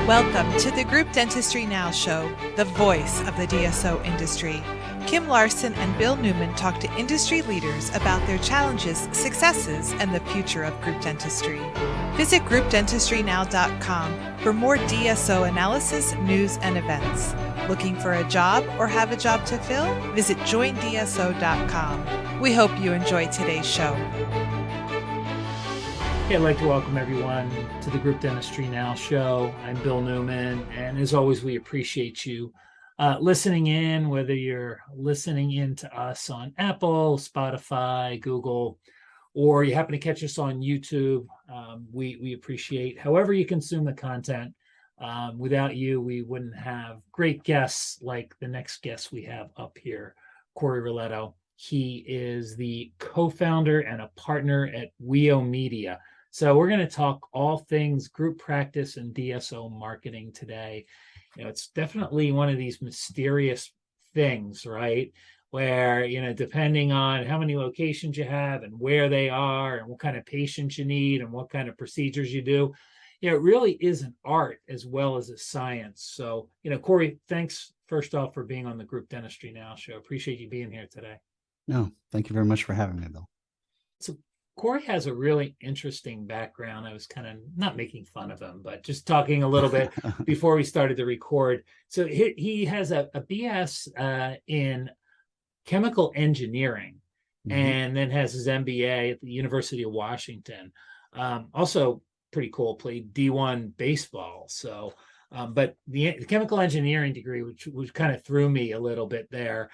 Welcome to the Group Dentistry Now Show, the voice of the DSO industry. Kim Larson and Bill Newman talk to industry leaders about their challenges, successes, and the future of group dentistry. Visit groupdentistrynow.com for more DSO analysis, news, and events. Looking for a job or have a job to fill? Visit joindso.com. We hope you enjoy today's show. Hey, I'd like to welcome everyone to the Group Dentistry Now Show. I'm Bill Newman, and as always, we appreciate you listening in, whether you're listening in to us on Apple, Spotify, Google, or you happen to catch us on YouTube. We appreciate however you consume the content. Without you, we wouldn't have great guests like the next guest we have up here, Cory Roletto. He is the co-founder and a partner at WEO Media. So we're going to talk all things group practice and DSO marketing today. You know, it's definitely one of these mysterious things, right? Where, you know, depending on how many locations you have and where they are and what kind of patients you need and what kind of procedures you do, you know, it really is an art as well as a science. So, you know, Cory, thanks first off for being on the Group Dentistry Now Show. Appreciate you being here today. No, thank you very much for having me, Bill. So Cory has a really interesting background. I was kind of not making fun of him, but just talking a little bit before we started to record. So he has a BS in chemical engineering, and then has his MBA at the University of Washington. Also pretty cool, played D1 baseball. So, but the chemical engineering degree, which kind of threw me a little bit there.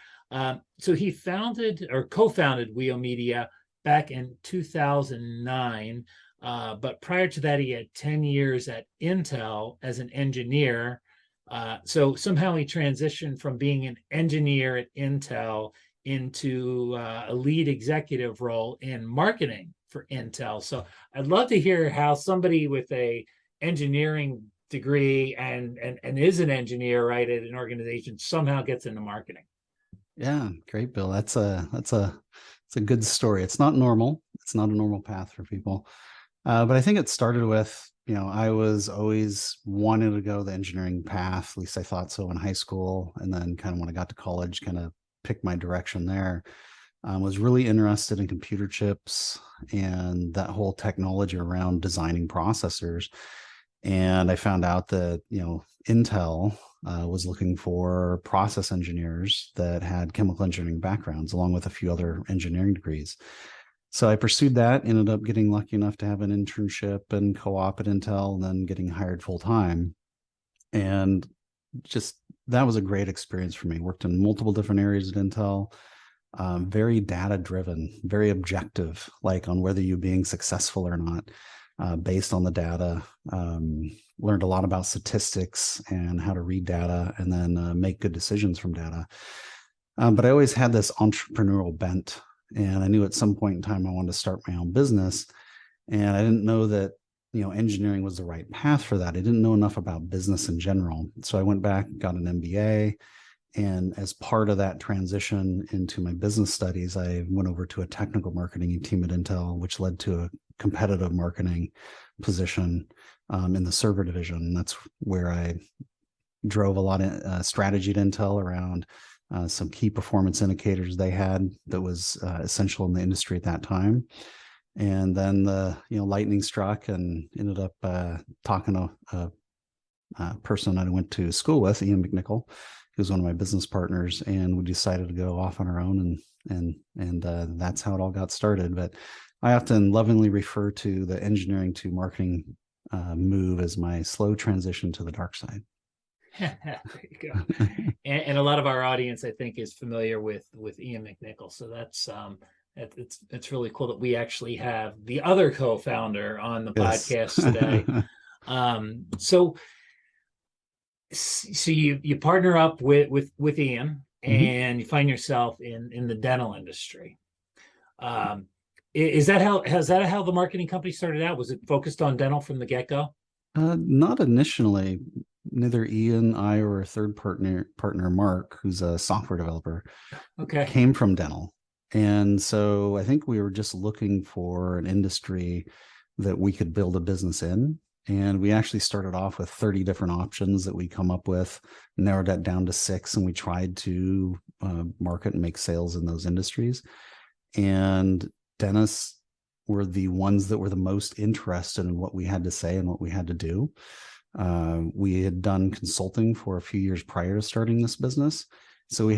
So he founded or co-founded WEO Media back in 2009. But prior to that, he had 10 years at Intel as an engineer. So somehow he transitioned from being an engineer at Intel into a lead executive role in marketing for Intel. So I'd love to hear how somebody with a engineering degree and is an engineer, right, at an organization somehow gets into marketing. Yeah, great, Bill. That's a good story. It's not normal. It's not a normal path for people. But I think it started with, you know, I was always wanting to go the engineering path. At least I thought so in high school. And then kind of when I got to college, kind of picked my direction there. Was really interested in computer chips and that whole technology around designing processors. And I found out that, you know, Intel was looking for process engineers that had chemical engineering backgrounds, along with a few other engineering degrees. So I pursued that, ended up getting lucky enough to have an internship and co-op at Intel, and then getting hired full time. And just that was a great experience for me. Worked in multiple different areas at Intel. Very data driven, very objective, like on whether you're being successful or not. Based on the data, learned a lot about statistics and how to read data and then make good decisions from data. But I always had this entrepreneurial bent, and I knew at some point in time I wanted to start my own business. And I didn't know that, you know, engineering was the right path for that. I didn't know enough about business in general. So I went back, got an MBA. And as part of that transition into my business studies, I went over to a technical marketing team at Intel, which led to a competitive marketing position in the server division. And that's where I drove a lot of strategy at Intel around some key performance indicators they had that was essential in the industry at that time. And then the lightning struck, and ended up talking to a person I went to school with, Ian McNichol, who was one of my business partners, and we decided to go off on our own, and that's how it all got started. But I often lovingly refer to the engineering to marketing move as my slow transition to the dark side. There you go. and a lot of our audience, I think, is familiar with Ian McNichol. So that's it's really cool that we actually have the other co-founder on the podcast today. So you partner up with Ian, and you find yourself in the dental industry. Has that how the marketing company started out? Was it focused on dental from the get-go? Not initially. Neither Ian, I, or a third partner, Mark, who's a software developer, came from dental. And so I think we were just looking for an industry that we could build a business in. And we actually started off with 30 different options that we come up with, narrowed that down to 6, and we tried to market and make sales in those industries. And dentists were the ones that were the most interested in what we had to say and what we had to do. We had done consulting for a few years prior to starting this business. So we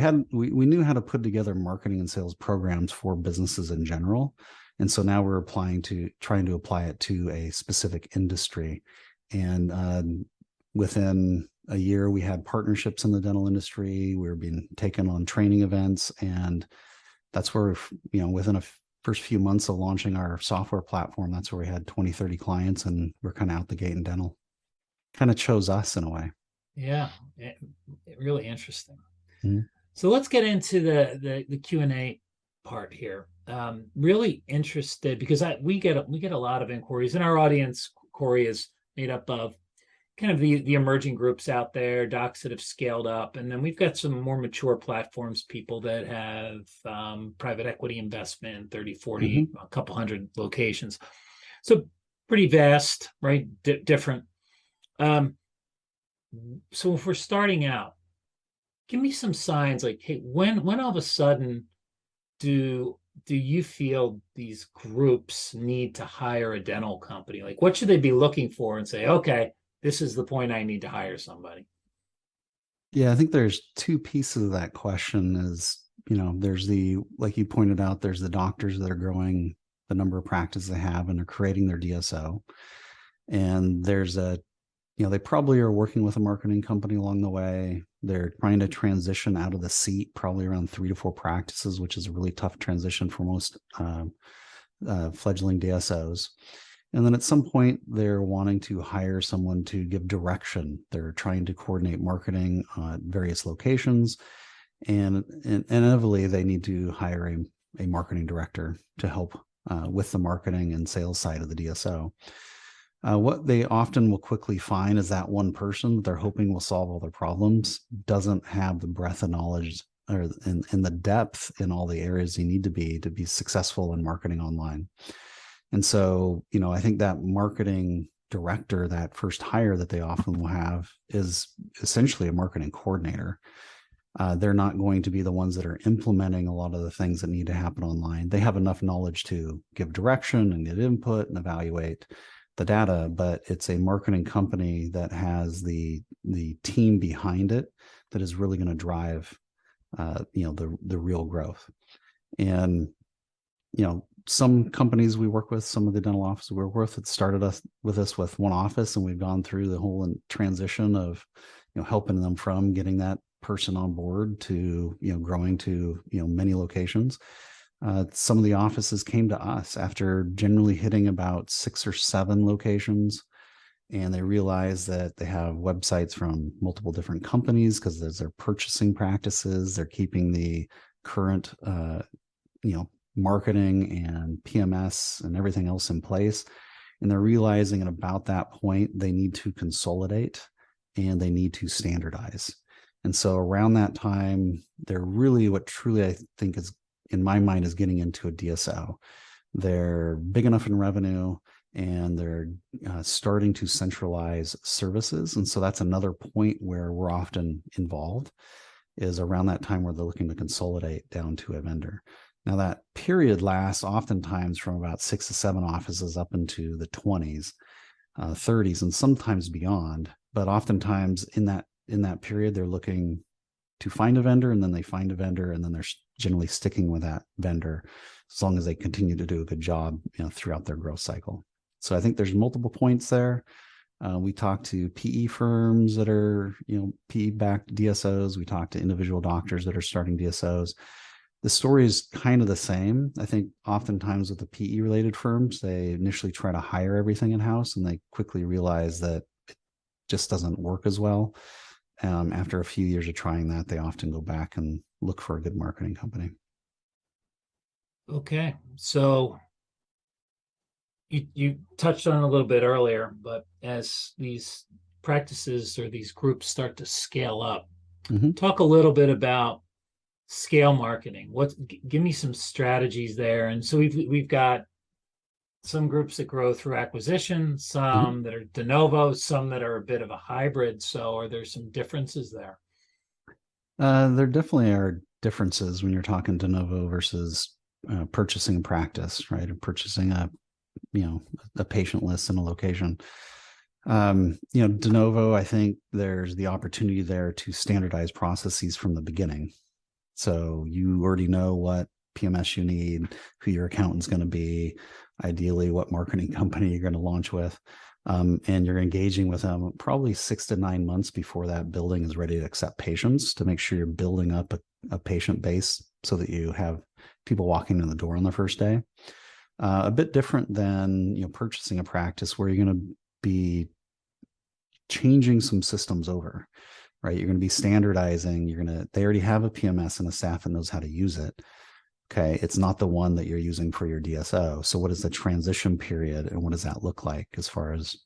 knew how to put together marketing and sales programs for businesses in general. And so now we're trying to apply it to a specific industry. And within a year, we had partnerships in the dental industry. We were being taken on training events. And that's where, within a first few months of launching our software platform, that's where we had 20, 30 clients, and we're kind of out the gate in dental. Kind of chose us in a way. Yeah, really interesting. Mm-hmm. So let's get into the Q&A part here. Really interested because we get a lot of inquiries, and our audience, Cory, is made up of kind of the emerging groups out there, docs that have scaled up, and then we've got some more mature platforms, people that have private equity investment, 30, 40, a couple hundred locations. So pretty vast, right? Different. So if we're starting out, give me some signs like, hey, when all of a sudden do you feel these groups need to hire a dental company? Like, what should they be looking for and say, okay, this is the point I need to hire somebody? Yeah, I think there's two pieces of that question is, there's like you pointed out, there's the doctors that are growing the number of practices they have and are creating their DSO. And there's they probably are working with a marketing company along the way. They're trying to transition out of the seat, probably around 3 to 4 practices, which is a really tough transition for most fledgling DSOs. And then at some point, they're wanting to hire someone to give direction. They're trying to coordinate marketing at various locations. And inevitably, they need to hire a marketing director to help with the marketing and sales side of the DSO. What they often will quickly find is that one person that they're hoping will solve all their problems doesn't have the breadth of knowledge or in the depth in all the areas you need to be successful in marketing online. And so, I think that marketing director, that first hire that they often will have, is essentially a marketing coordinator. They're not going to be the ones that are implementing a lot of the things that need to happen online. They have enough knowledge to give direction and get input and evaluate the data, but it's a marketing company that has the team behind it that is really going to drive the real growth. And some companies we work with, some of the dental offices we work with, it started with us with one office, and we've gone through the whole transition of helping them from getting that person on board to growing to many locations. Some of the offices came to us after generally hitting about 6 or 7 locations, and they realized that they have websites from multiple different companies because there's their purchasing practices. They're keeping the current, marketing and PMS and everything else in place. And they're realizing at about that point, they need to consolidate and they need to standardize. And so around that time, they're really what truly I think is, in my mind, is getting into a DSO. They're big enough in revenue and they're starting to centralize services. And so that's another point where we're often involved, is around that time where they're looking to consolidate down to a vendor. Now that period lasts oftentimes from about 6 to 7 offices up into the 20s, 30s, and sometimes beyond. But oftentimes in that period, they're looking to find a vendor, and then they find a vendor, and then they're generally sticking with that vendor as long as they continue to do a good job throughout their growth cycle. So I think there's multiple points there. We talk to PE firms that are PE-backed DSOs. We talk to individual doctors that are starting DSOs. The story is kind of the same. I think oftentimes with the PE-related firms, they initially try to hire everything in-house, and they quickly realize that it just doesn't work as well. After a few years of trying that, they often go back and look for a good marketing company. Okay. So you touched on it a little bit earlier, but as these practices or these groups start to scale up, talk a little bit about scale marketing. Give me some strategies there. And so we've got some groups that grow through acquisition, some that are de novo, some that are a bit of a hybrid. So are there some differences there? There definitely are differences when you're talking de novo versus purchasing practice, right? Or purchasing a patient list in a location. De novo, I think there's the opportunity there to standardize processes from the beginning. So you already know what PMS you need, who your accountant's going to be, ideally what marketing company you're going to launch with. And you're engaging with them probably 6 to 9 months before that building is ready to accept patients, to make sure you're building up a patient base so that you have people walking in the door on the first day. A bit different than purchasing a practice where you're going to be changing some systems over, right? You're going to be standardizing. They already have a PMS and a staff that knows how to use it. Okay, it's not the one that you're using for your DSO. So what is the transition period, and what does that look like as far as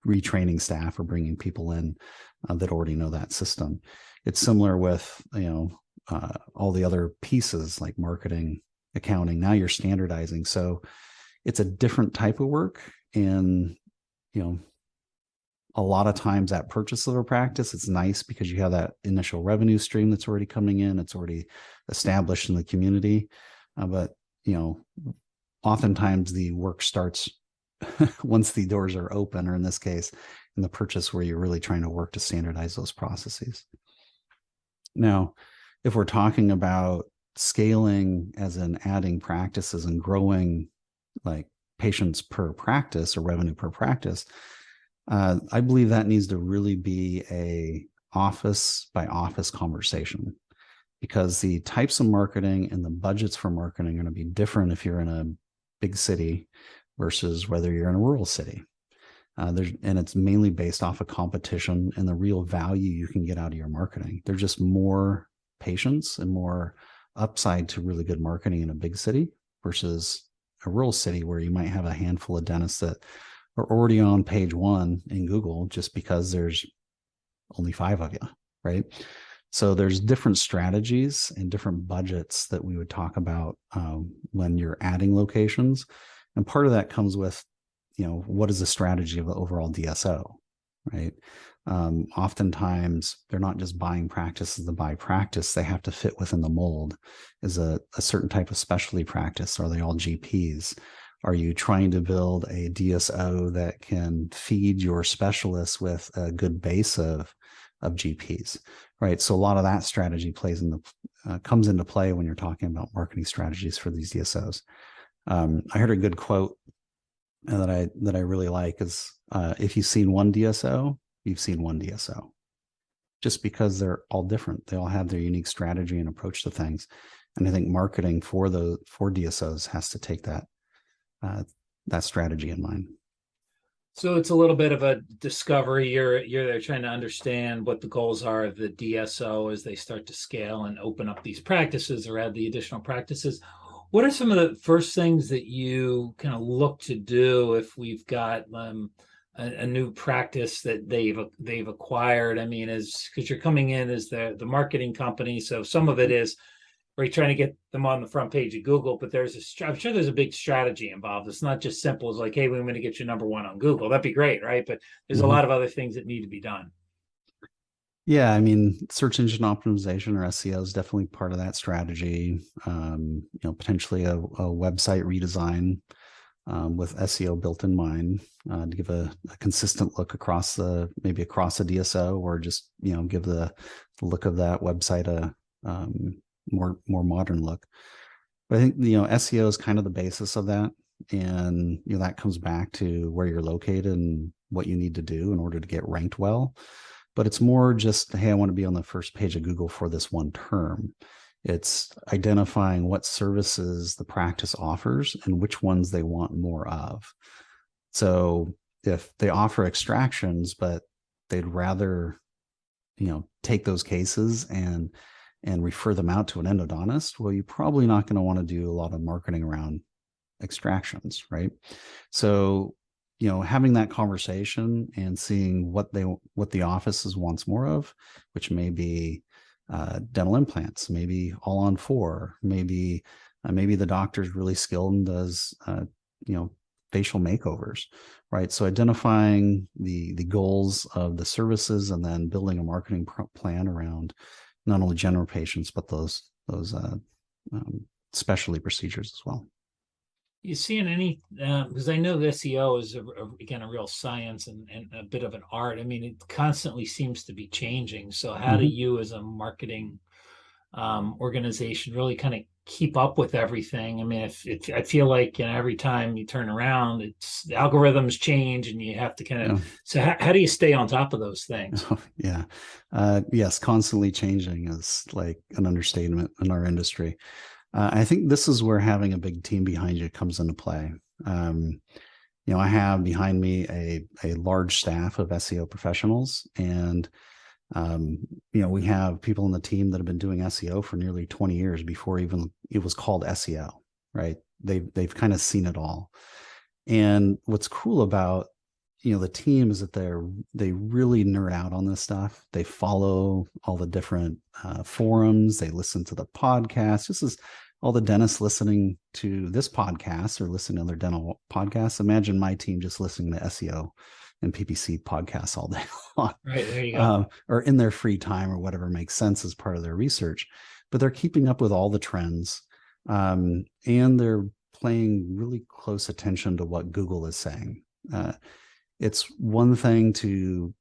retraining staff or bringing people in that already know that system? It's similar with all the other pieces like marketing, accounting. Now you're standardizing, so it's a different type of work. And a lot of times that purchase of a practice, it's nice because you have that initial revenue stream that's already coming in. It's already established in the community. But oftentimes the work starts once the doors are open, or in this case, in the purchase, where you're really trying to work to standardize those processes. Now, if we're talking about scaling, as in adding practices and growing like patients per practice or revenue per practice, I believe that needs to really be a office by office conversation, because the types of marketing and the budgets for marketing are going to be different if you're in a big city versus whether you're in a rural city. And it's mainly based off of competition and the real value you can get out of your marketing. There's just more patients and more upside to really good marketing in a big city versus a rural city where you might have a handful of dentists that are already on page 1 in Google just because there's only 5 of you, right? So there's different strategies and different budgets that we would talk about when you're adding locations. And part of that comes with, what is the strategy of the overall DSO, right? Oftentimes they're not just buying practices to buy practice. They have to fit within the mold. Is a certain type of specialty practice? Are they all GPs? Are you trying to build a DSO that can feed your specialists with a good base of GPs, right? So a lot of that strategy comes into play when you're talking about marketing strategies for these DSOs. I heard a good quote that I really like is, if you've seen one DSO, you've seen one DSO. Just because they're all different, they all have their unique strategy and approach to things. And I think marketing for DSOs has to take that strategy in mind. So it's a little bit of a discovery. You're there trying to understand what the goals are of the DSO as they start to scale and open up these practices or add the additional practices. What are some of the first things that you kind of look to do if we've got a new practice that they've acquired? I mean, because you're coming in as the marketing company, so some of it is, are you trying to get them on the front page of Google? But I'm sure there's a big strategy involved. It's not just simple as like, hey, we're going to get you number 1 on Google. That'd be great, right? But there's a lot of other things that need to be done. Yeah, I mean, search engine optimization, or SEO, is definitely part of that strategy. Potentially a website redesign with SEO built in mind, to give a consistent look across the DSO, or just give the look of that website a more modern look. But I think SEO is kind of the basis of that, and that comes back to where you're located and what you need to do in order to get ranked well. But it's more just, hey, I want to be on the first page of Google for this one term. It's identifying what services the practice offers and which ones they want more of. So if they offer extractions, but they'd rather, take those cases and refer them out to an endodontist, well, you're probably not going to want to do a lot of marketing around extractions, right? So, having that conversation and seeing what the offices wants more of, which may be dental implants, maybe all on 4, maybe the doctor's really skilled and does facial makeovers, right? So identifying the goals of the services and then building a marketing plan around not only general patients, but those specialty procedures as well. You seeing any, because I know the SEO is again a real science and a bit of an art. I mean, it constantly seems to be changing. So how do you as a marketing organization really kind of keep up with everything? I mean, if I feel like every time you turn around, it's the algorithms change and you have to kind of, so how do you stay on top of those things? Yeah. Yes, constantly changing is like an understatement in our industry. I think this is where having a big team behind you comes into play. I have behind me a large staff of SEO professionals, and we have people in the team that have been doing SEO for nearly 20 years before even it was called SEO, right? They've kind of seen it all. And what's cool about the team is that they really nerd out on this stuff. They follow all the different forums. They listen to the podcast. This is all the dentists listening to this podcast or listening to other dental podcasts. Imagine my team just listening to SEO and PPC podcasts all day long. Right, there you go. Or in their free time or whatever makes sense as part of their research. But they're keeping up with all the trends, and they're paying really close attention to what Google is saying. It's one thing to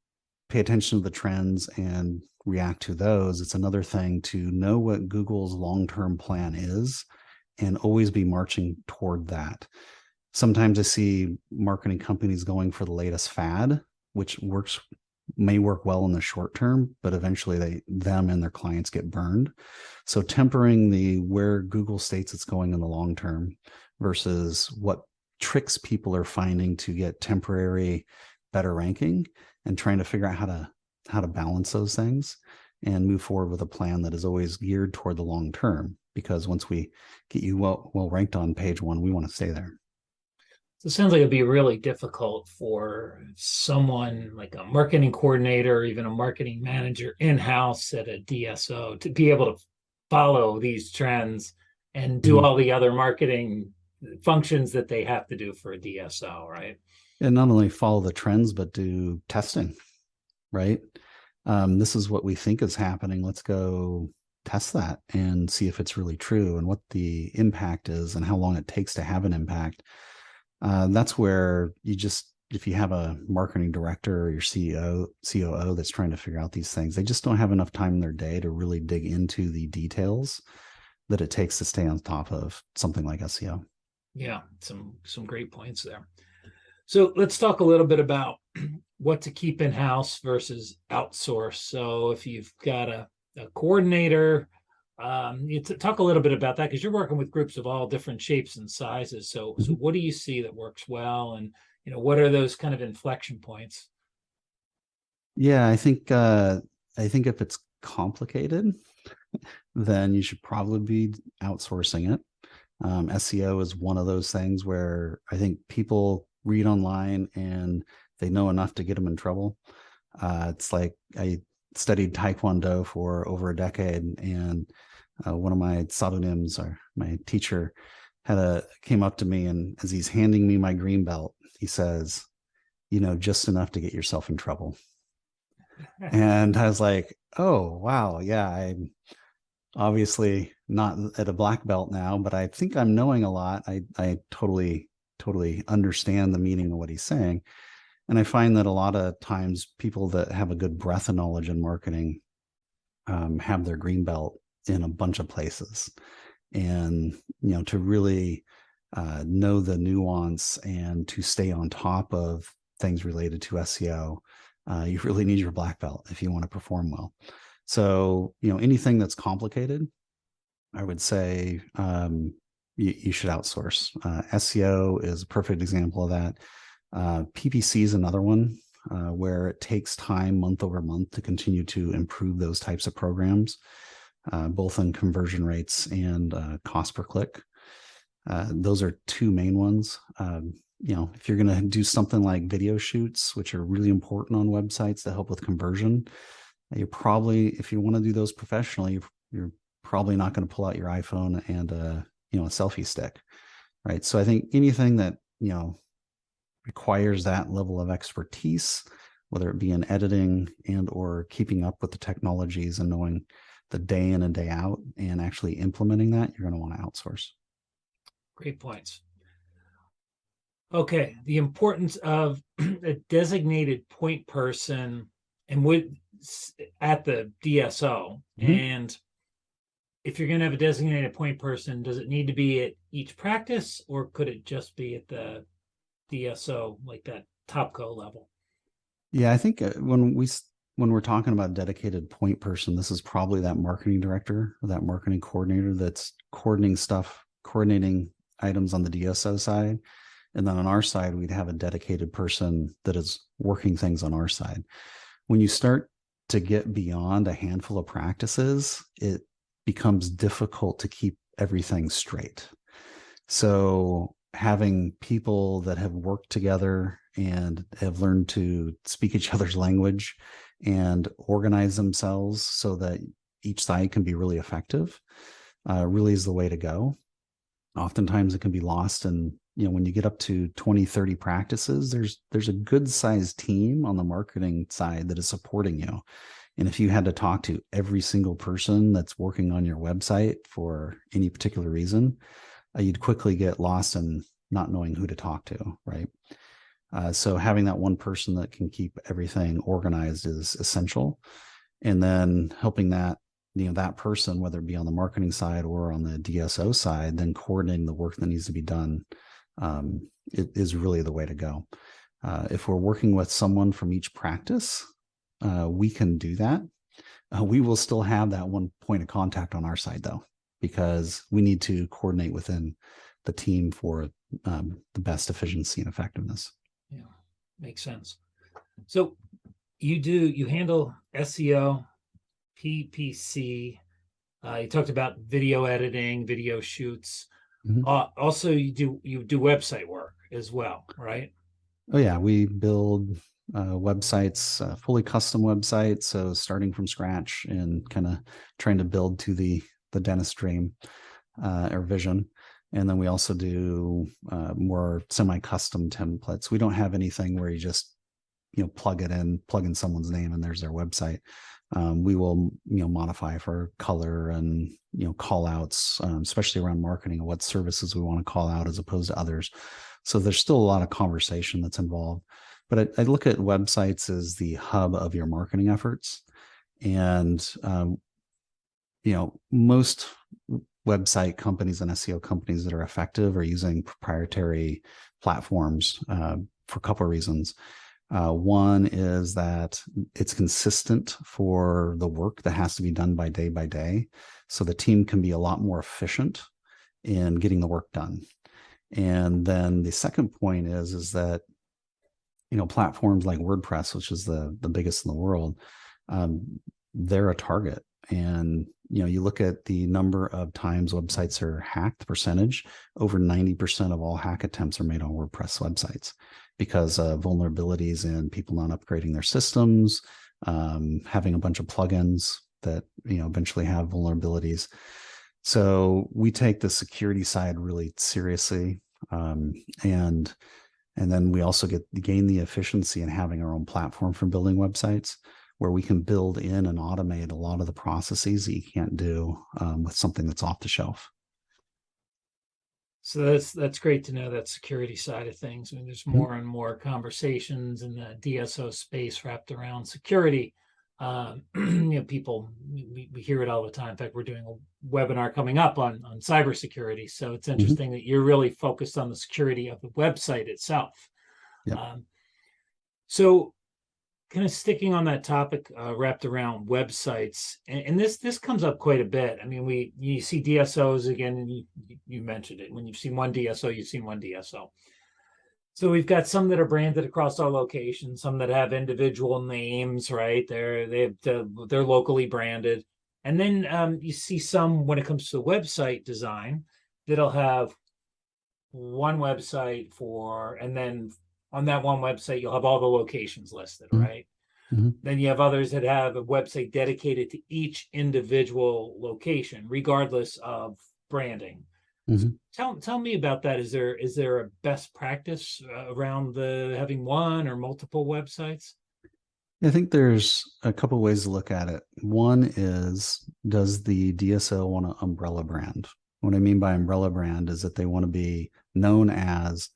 pay attention to the trends and react to those. It's another thing to know what Google's long-term plan is and always be marching toward that. Sometimes I see marketing companies going for the latest fad, which may work well in the short term, but eventually them and their clients get burned. So tempering where Google states it's going in the long term versus what tricks people are finding to get temporary better ranking, and trying to figure out how to balance those things and move forward with a plan that is always geared toward the long term. Because once we get you well ranked on page one, we want to stay there. So it sounds like it'd be really difficult for someone like a marketing coordinator or even a marketing manager in-house at a DSO to be able to follow these trends and do all the other marketing functions that they have to do for a DSO, right? And not only follow the trends, but do testing, right? This is what we think is happening. Let's go test that and see if it's really true and what the impact is and how long it takes to have an impact. That's where if you have a marketing director or your CEO, COO that's trying to figure out these things, they just don't have enough time in their day to really dig into the details that it takes to stay on top of something like SEO. Yeah, some great points there. So let's talk a little bit about what to keep in-house versus outsource. So if you've got a coordinator, you talk a little bit about that, because you're working with groups of all different shapes and sizes. So what do you see that works well, and what are those kind of inflection points? Yeah, I think if it's complicated, then you should probably be outsourcing it. SEO is one of those things where I think people read online and they know enough to get them in trouble. It's like I studied Taekwondo for over a decade, and one of my pseudonyms, or my teacher, came up to me, and as he's handing me my green belt, he says, just enough to get yourself in trouble. And I was like, oh, wow. Yeah, I'm obviously not at a black belt now, but I think I'm knowing a lot. I totally understand the meaning of what he's saying. And I find that a lot of times people that have a good breadth of knowledge in marketing have their green belt in a bunch of places. And, to really know the nuance and to stay on top of things related to SEO, you really need your black belt if you want to perform well. So, anything that's complicated, I would say you should outsource. SEO is a perfect example of that. PPC is another one where it takes time month over month to continue to improve those types of programs, both in conversion rates and cost per click. Those are two main ones. If you're going to do something like video shoots, which are really important on websites to help with conversion, if you want to do those professionally, you're probably not going to pull out your iPhone and a selfie stick, right? So I think anything that requires that level of expertise, whether it be in editing and or keeping up with the technologies and knowing the day in and day out and actually implementing that, you're going to want to outsource. Great points. Okay, the importance of a designated point person and at the DSO. Mm-hmm. And if you're going to have a designated point person, does it need to be at each practice, or could it just be at the DSO, like that topco level? Yeah, I think when we're talking about dedicated point person, this is probably that marketing director or that marketing coordinator that's coordinating items on the DSO side. And then on our side, we'd have a dedicated person that is working things on our side. When you start to get beyond a handful of practices, it becomes difficult to keep everything straight. So having people that have worked together and have learned to speak each other's language and organize themselves so that each side can be really effective really is the way to go. Oftentimes it can be lost, and when you get up to 20, 30 practices, there's a good sized team on the marketing side that is supporting you. And if you had to talk to every single person that's working on your website for any particular reason, you'd quickly get lost in not knowing who to talk to, right? So having that one person that can keep everything organized is essential. And then helping that person, whether it be on the marketing side or on the DSO side, then coordinating the work that needs to be done, it is really the way to go. If we're working with someone from each practice, we can do that. We will still have that one point of contact on our side, though, because we need to coordinate within the team for the best efficiency and effectiveness. Yeah, makes sense. So you handle SEO, PPC. You talked about video editing, video shoots. Mm-hmm. Also, you do website work as well, right? Oh yeah, we build websites, fully custom websites. So starting from scratch and kind of trying to build to the dentist dream or vision. And then we also do more semi-custom templates. We don't have anything where you just plug in someone's name and there's their website. We will modify for color and call outs, especially around marketing and what services we want to call out as opposed to others. So there's still a lot of conversation that's involved. But I look at websites as the hub of your marketing efforts. And most website companies and SEO companies that are effective are using proprietary platforms for a couple of reasons. One is that it's consistent for the work that has to be done by day, so the team can be a lot more efficient in getting the work done. And then the second point is that platforms like WordPress, which is the biggest in the world, they're a target. And you look at the number of times websites are hacked, percentage, over 90% of all hack attempts are made on WordPress websites because of vulnerabilities and people not upgrading their systems, having a bunch of plugins that eventually have vulnerabilities. So we take the security side really seriously, and then we also gain the efficiency in having our own platform for building websites, where we can build in and automate a lot of the processes that you can't do with something that's off the shelf. So that's great to know, that security side of things. I mean, there's more and more conversations in the DSO space wrapped around security. People, we hear it all the time. In fact, we're doing a webinar coming up on cybersecurity. So it's interesting that you're really focused on the security of the website itself. Yep. So kind of sticking on that topic, wrapped around websites, and this comes up quite a bit. I mean, you see DSOs again, and you mentioned it. When you've seen one DSO, you've seen one DSO. So we've got some that are branded across our locations, some that have individual names, right? They're locally branded, and then you see some when it comes to website design that'll have one website and then on that one website, you'll have all the locations listed, right? Mm-hmm. Then you have others that have a website dedicated to each individual location, regardless of branding. Mhm. Tell me about that. Is there a best practice around the having one or multiple websites? I think there's a couple ways to look at it. One is, does the DSO want an umbrella brand? What I mean by umbrella brand is that they want to be known as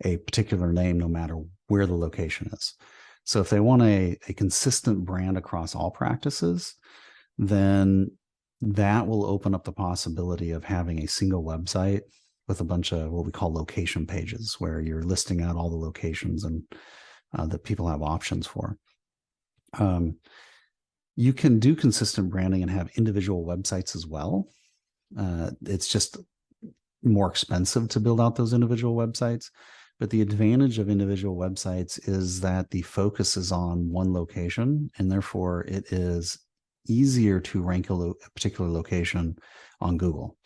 a particular name no matter where the location is. So if they want a consistent brand across all practices, then that will open up the possibility of having a single website with a bunch of what we call location pages, where you're listing out all the locations and that people have options for. You can do consistent branding and have individual websites as well. It's just more expensive to build out those individual websites. But the advantage of individual websites is that the focus is on one location, and therefore it is easier to rank a particular location on Google.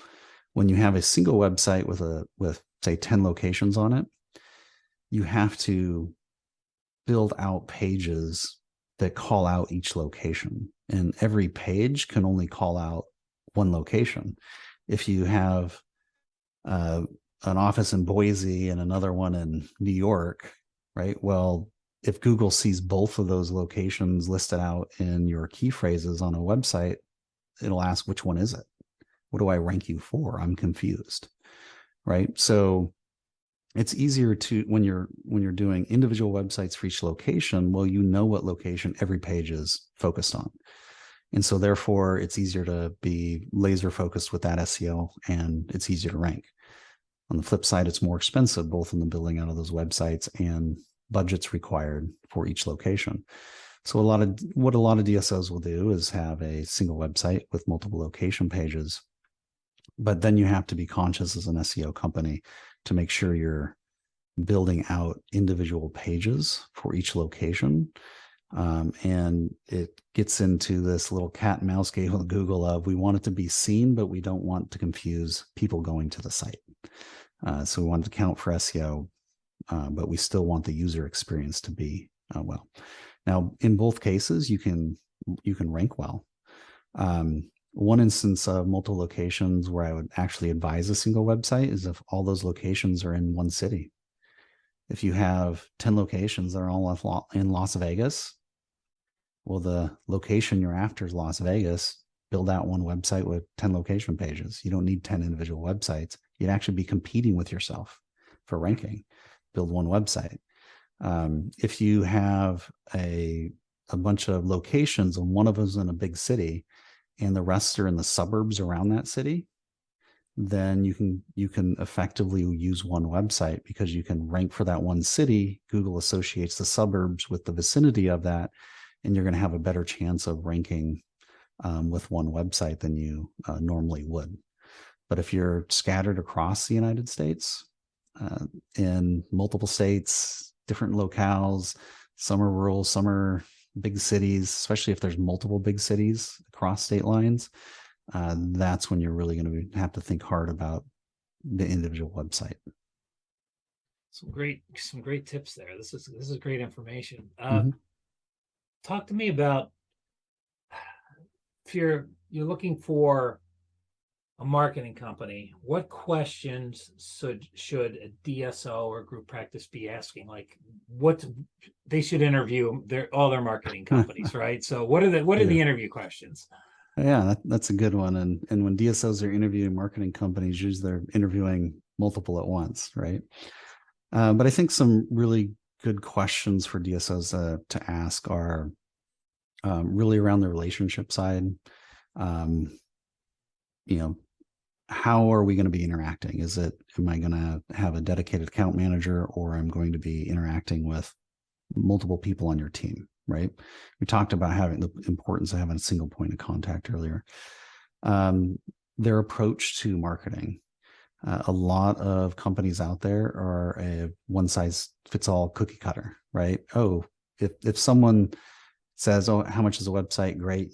When you have a single website with say 10 locations on it, you have to build out pages that call out each location, and every page can only call out one location. If you have an office in Boise and another one in New York, right? Well, if Google sees both of those locations listed out in your key phrases on a website, it'll ask, which one is it? What do I rank you for? I'm confused, right? So it's easier to, when you're doing individual websites for each location, well, you know what location every page is focused on. And so therefore it's easier to be laser focused with that SEO, and it's easier to rank. On the flip side, it's more expensive, both in the building out of those websites and budgets required for each location. So what a lot of DSOs will do is have a single website with multiple location pages. But then you have to be conscious as an SEO company to make sure you're building out individual pages for each location. And it gets into this little cat and mouse game with Google of, we want it to be seen, but we don't want to confuse people going to the site. So we want to count for SEO, but we still want the user experience to be well. Now, in both cases, you can rank well. One instance of multiple locations where I would actually advise a single website is if all those locations are in one city. If you have 10 locations that are all in Las Vegas, well, the location you're after is Las Vegas. Build out one website with 10 location pages. You don't need 10 individual websites. You'd actually be competing with yourself for ranking. Build one website. If you have a bunch of locations and one of them is in a big city and the rest are in the suburbs around that city, then you can effectively use one website, because you can rank for that one city. Google associates the suburbs with the vicinity of that, and you're going to have a better chance of ranking with one website than you normally would. But if you're scattered across the United States, in multiple states, different locales, some are rural, some are big cities, especially if there's multiple big cities across state lines, that's when you're really going to have to think hard about the individual website. Some great tips there. This is great information. Mm-hmm. Talk to me about, if you're looking for a marketing company, what questions should a DSO or group practice be asking? Like, what they should interview all their marketing companies, right? So what are the interview questions? Yeah, that's a good one. And when DSOs are interviewing marketing companies, usually they're interviewing multiple at once, right? But I think some really good questions for DSOs to ask are really around the relationship side. How are we going to be interacting? Am I going to have a dedicated account manager, or I'm going to be interacting with multiple people on your team, right? We talked about having the importance of having a single point of contact earlier. Their approach to marketing. A lot of companies out there are a one size fits all cookie cutter, right? Oh, if someone says, oh, how much is a website? Great.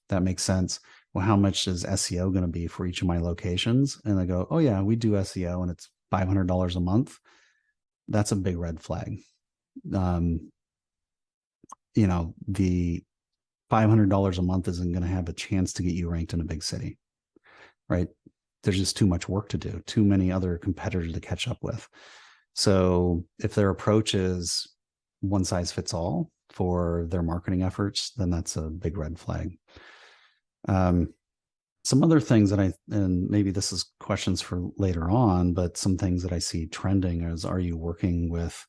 That makes sense. Well, how much is SEO going to be for each of my locations? And they go, oh yeah, we do SEO and it's $500 a month. That's a big red flag. The $500 a month isn't going to have a chance to get you ranked in a big city, right? there's just too much work to do, too many other competitors to catch up with. So if their approach is one size fits all for their marketing efforts, then that's a big red flag. Some other things that and maybe this is questions for later on, but some things that I see trending is, are you working with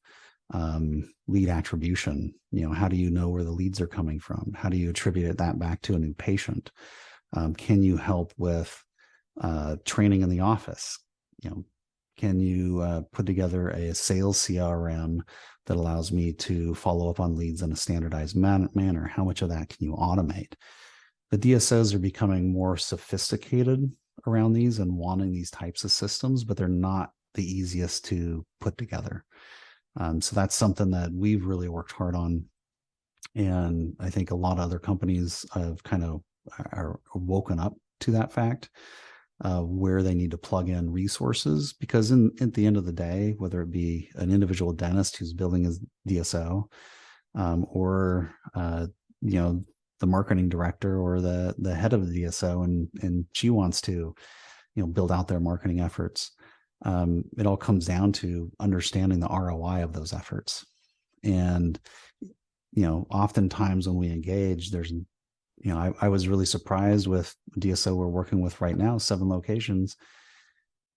lead attribution? How do you know where the leads are coming from? How do you attribute that back to a new patient? Can you help with training in the office? Can you put together a sales CRM that allows me to follow up on leads in a standardized manner? How much of that can you automate? The DSOs are becoming more sophisticated around these and wanting these types of systems, but they're not the easiest to put together. So that's something that we've really worked hard on. And I think a lot of other companies have kind of are woken up to that fact, where they need to plug in resources, because at the end of the day, whether it be an individual dentist who's building his DSO, or the marketing director or the head of the DSO, and she wants to build out their marketing efforts, it all comes down to understanding the ROI of those efforts. And oftentimes when we engage, there's I was really surprised with DSO we're working with right now, 7 locations.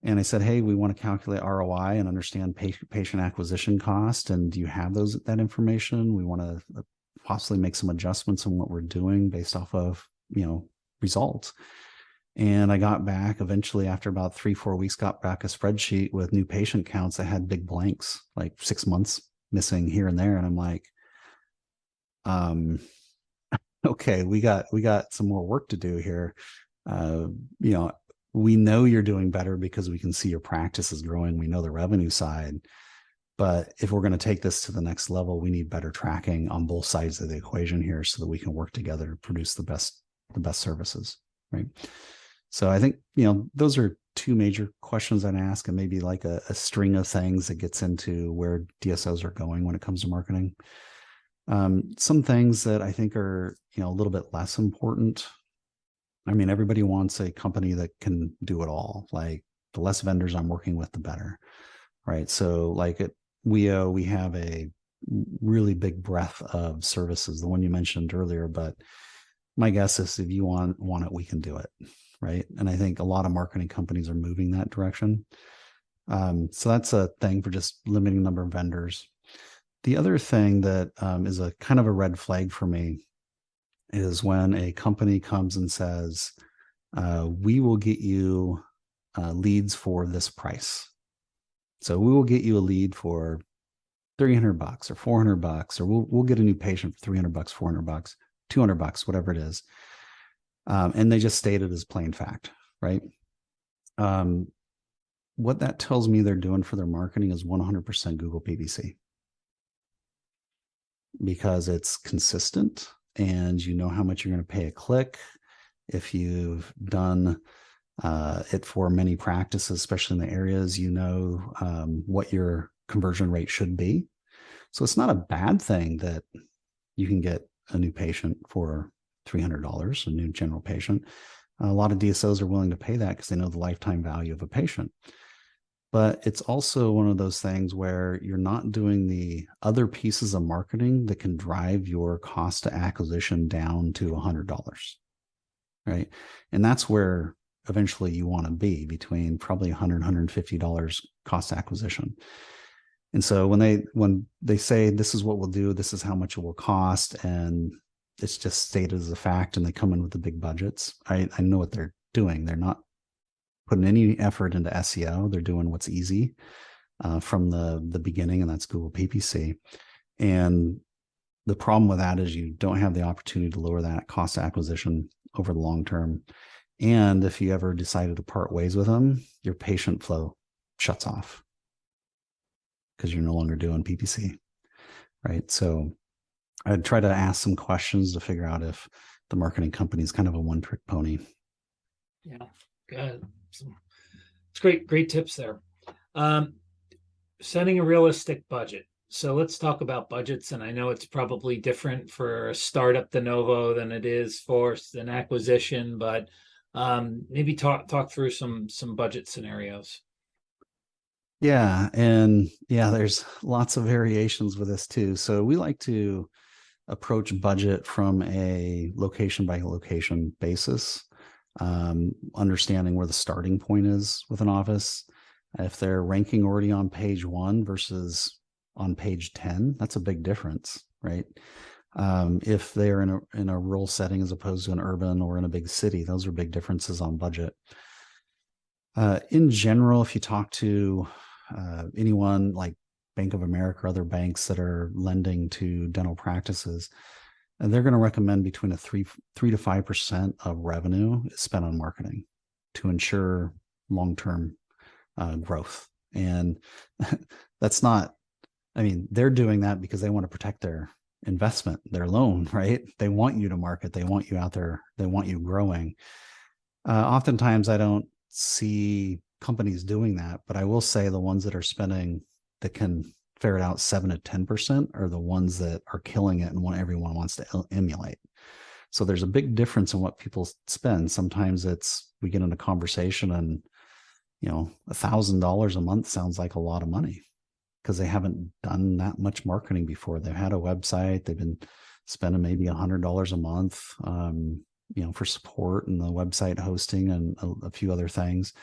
And I said, hey, we want to calculate ROI and understand patient acquisition cost. And do you have that information? We want to possibly make some adjustments in what we're doing based off of, results. And I got back eventually, after about 3-4 weeks, got back a spreadsheet with new patient counts that had big blanks, like 6 months missing here and there. And I'm like, okay, we got some more work to do here. We know you're doing better because we can see your practice is growing. We know the revenue side, but if we're going to take this to the next level, we need better tracking on both sides of the equation here so that we can work together to produce the best services, right? So I think, those are 2 major questions I'd ask, and maybe like a string of things that gets into where DSOs are going when it comes to marketing. Some things that I think are, a little bit less important. I mean, everybody wants a company that can do it all. Like, the less vendors I'm working with, the better, right? So like at WEO, we have a really big breadth of services, the one you mentioned earlier, but my guess is if you want it, we can do it, right? And I think a lot of marketing companies are moving that direction. So that's a thing for just limiting the number of vendors. The other thing that is a kind of a red flag for me is when a company comes and says, we will get you leads for this price. So we will get you a lead for $300 or $400, or we'll get a new patient for $300, $400, $200, whatever it is. And they just state it as plain fact, right? What that tells me they're doing for their marketing is 100% Google PPC, because it's consistent and you know how much you're going to pay a click. If you've done it for many practices, especially in the areas, what your conversion rate should be. So it's not a bad thing that you can get a new patient for $300, a new general patient. A lot of DSOs are willing to pay that because they know the lifetime value of a patient. But it's also one of those things where you're not doing the other pieces of marketing that can drive your cost to acquisition down to $100, right? And that's where eventually you want to be, between probably $100, $150 cost acquisition. And so when they say, this is what we'll do, this is how much it will cost, and it's just stated as a fact, and they come in with the big budgets, I know what they're doing. They're not putting any effort into SEO. They're doing what's easy from the beginning, and that's Google PPC. And the problem with that is you don't have the opportunity to lower that cost acquisition over the long term. And if you ever decided to part ways with them, your patient flow shuts off because you're no longer doing PPC, right? So I'd try to ask some questions to figure out if the marketing company is kind of a one-trick pony. Yeah, good. It's great tips there. Setting a realistic budget. So let's talk about budgets. And I know it's probably different for a startup de novo than it is for an acquisition, but Maybe talk through some budget scenarios. Yeah. And yeah, there's lots of variations with this too. So we like to approach budget from a location by location basis, understanding where the starting point is with an office. If they're ranking already on page 1 versus on page 10, that's a big difference, right? If they're in a rural setting as opposed to an urban or in a big city, those are big differences on budget. In general, if you talk to anyone like Bank of America or other banks that are lending to dental practices, and they're going to recommend between a 3 to 5% of revenue is spent on marketing to ensure long-term growth. And that's not, I mean, they're doing that because they want to protect their investment, their loan, right? They want you to market. They want you out there. They want you growing. Oftentimes I don't see companies doing that, but I will say the ones that are spending, that can ferret out 7 to 10% are the ones that are killing it and everyone wants to emulate. So there's a big difference in what people spend. Sometimes we get in a conversation and, $1,000 a month sounds like a lot of money because they haven't done that much marketing before. They've had a website, they've been spending maybe $100 a month, for support and the website hosting and a few other things.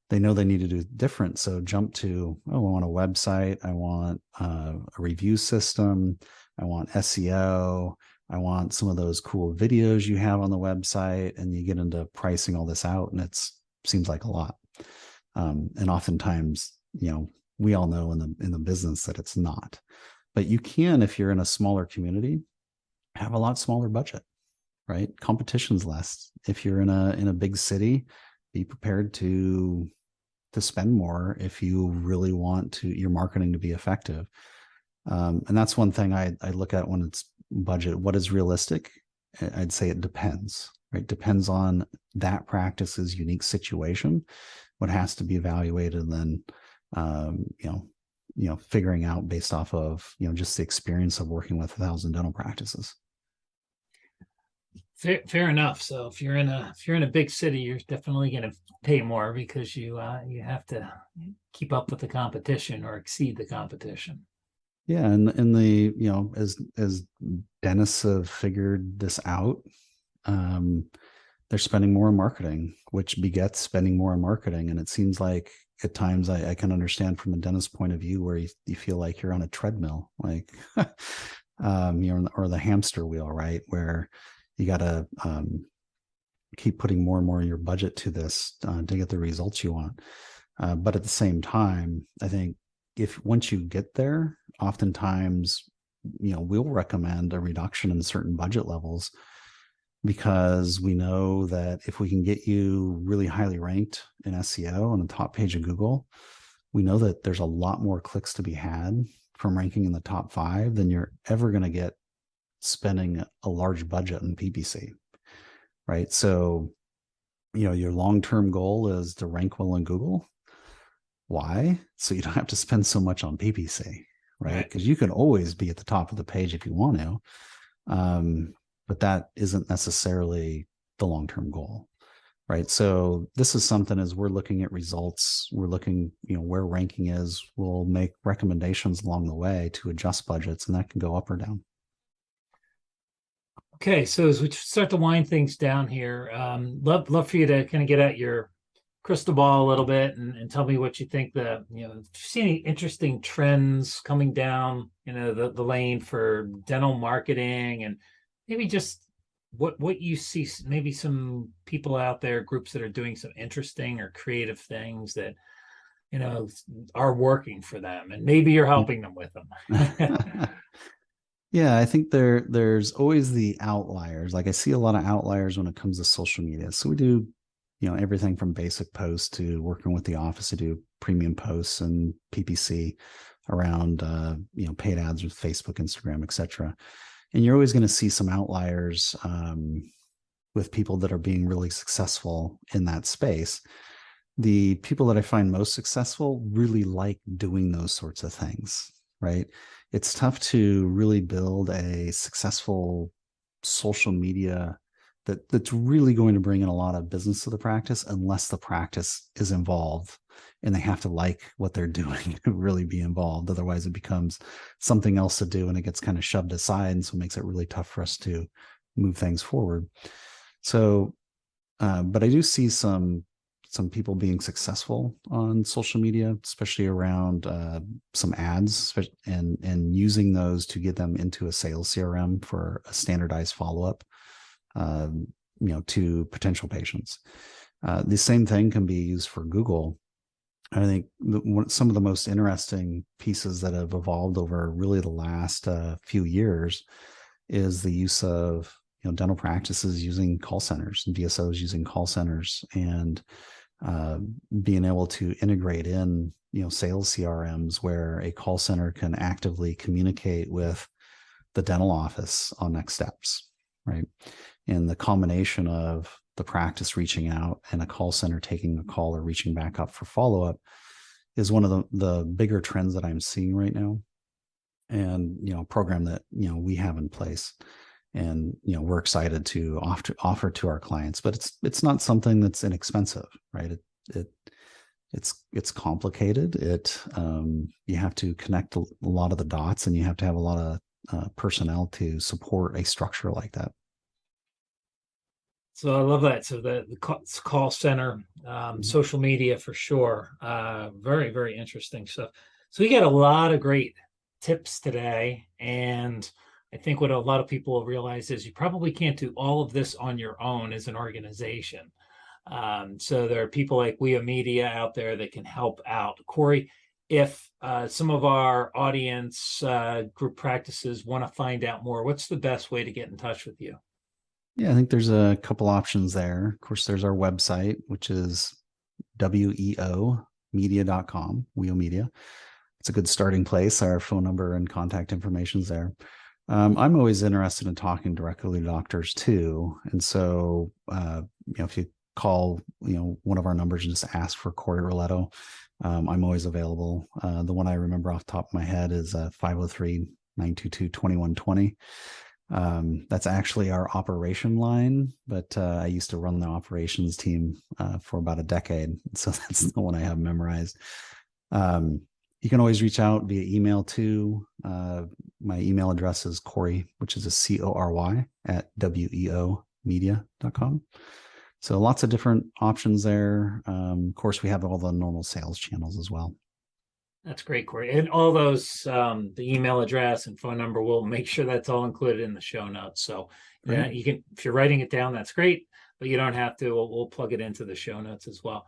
They know they need to do different. So jump to, I want a website. I want a review system. I want SEO. I want some of those cool videos you have on the website, and you get into pricing all this out, and seems like a lot. And oftentimes, we all know in the business that it's not, but you can, if you're in a smaller community, have a lot smaller budget, right? Competition's less. If you're in a big city, be prepared to spend more if you really want your marketing to be effective. And that's one thing I look at when it's budget. What is realistic? I'd say it depends, right? Depends on that practice's unique situation, what has to be evaluated, and then, figuring out based off of, just the experience of working with 1,000 dental practices. Fair enough. So if you're in a big city, you're definitely going to pay more because you have to keep up with the competition or exceed the competition. Yeah, and as dentists have figured this out, they're spending more on marketing, which begets spending more on marketing. And it seems like at times I can understand from a dentist point of view where you feel like you're on a treadmill, like or the hamster wheel, right? Where you got to keep putting more and more of your budget to this to get the results you want. But at the same time, I think once you get there, oftentimes, we'll recommend a reduction in certain budget levels, because we know that if we can get you really highly ranked in SEO on the top page of Google, we know that there's a lot more clicks to be had from ranking in the top 5 than you're ever going to get spending a large budget in PPC, right? So, your long-term goal is to rank well in Google. Why? So you don't have to spend so much on PPC, right? Because you can always be at the top of the page if you want to, but that isn't necessarily the long-term goal, right? So this is something, as we're looking at results, we're looking, where ranking is, we'll make recommendations along the way to adjust budgets, and that can go up or down. Okay, so as we start to wind things down here, love for you to kind of get at your crystal ball a little bit and tell me what you think if you see any interesting trends coming down, the lane for dental marketing, and maybe just what you see, maybe some people out there, groups that are doing some interesting or creative things that, are working for them, and maybe you're helping them with them. Yeah, I think there's always the outliers. Like I see a lot of outliers when it comes to social media. So we do, everything from basic posts to working with the office to do premium posts and PPC around, paid ads with Facebook, Instagram, etc. And you're always going to see some outliers with people that are being really successful in that space. The people that I find most successful really like doing those sorts of things, right? It's tough to really build a successful social media that's really going to bring in a lot of business to the practice, unless the practice is involved and they have to like what they're doing to really be involved. Otherwise it becomes something else to do and it gets kind of shoved aside. And so it makes it really tough for us to move things forward. So, but I do see some people being successful on social media, especially around some ads, and using those to get them into a sales CRM for a standardized follow-up, to potential patients. The same thing can be used for Google. I think some of the most interesting pieces that have evolved over really the last few years is the use of dental practices using call centers and DSOs using call centers, and being able to integrate in sales CRMs where a call center can actively communicate with the dental office on next steps, right? And the combination of the practice reaching out and a call center taking a call or reaching back up for follow-up is one of the bigger trends that I'm seeing right now. And, a program that, we have in place, and, we're excited to offer to our clients, but it's not something that's inexpensive, right? It's complicated. You have to connect a lot of the dots, and you have to have a lot of personnel to support a structure like that. So I love that. So the call center, social media for sure. Very, very interesting stuff. So we got a lot of great tips today. And I think what a lot of people will realize is you probably can't do all of this on your own as an organization. So there are people like WEO Media out there that can help out. Cory, if some of our audience group practices want to find out more, what's the best way to get in touch with you? Yeah, I think there's a couple options there. Of course, there's our website, which is weomedia.com, WEO Media. It's a good starting place. Our phone number and contact information is there. I'm always interested in talking directly to doctors too. And so, if you call, one of our numbers and just ask for Cory Roletto, I'm always available. The one I remember off the top of my head is 503-922-2120. That's actually our operation line, but I used to run the operations team for about a decade. So that's the one I have memorized. You can always reach out via email too. My email address is Cory, which is a CORY at weomedia.com. So lots of different options there. Of course, we have all the normal sales channels as well. That's great, Cory. And all those, the email address and phone number, we'll make sure that's all included in the show notes. So you can, if you're writing it down, that's great, but you don't have to. We'll plug it into the show notes as well.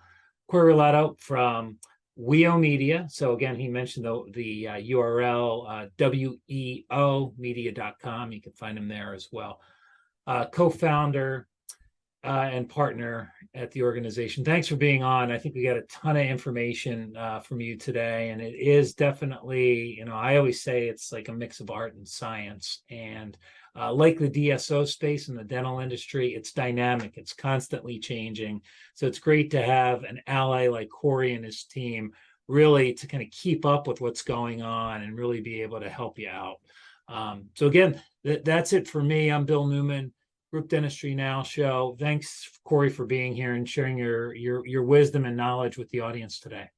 Cory Roletto from WEO Media. So again, he mentioned the URL, weomedia.com. You can find him there as well. Co-founder and partner at the organization. Thanks for being on. I think we got a ton of information from you today, and it is definitely, I always say it's like a mix of art and science. And like the DSO space in the dental industry, it's dynamic, it's constantly changing. So it's great to have an ally like Cory and his team really to kind of keep up with what's going on and really be able to help you out. So again, that's it for me. I'm Bill Newman, Group Dentistry Now Show. Thanks, Cory, for being here and sharing your wisdom and knowledge with the audience today.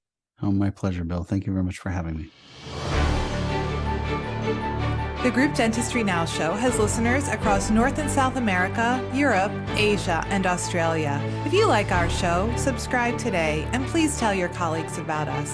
Oh, my pleasure, Bill. Thank you very much for having me. The Group Dentistry Now Show has listeners across North and South America, Europe, Asia, and Australia. If you like our show, subscribe today and please tell your colleagues about us.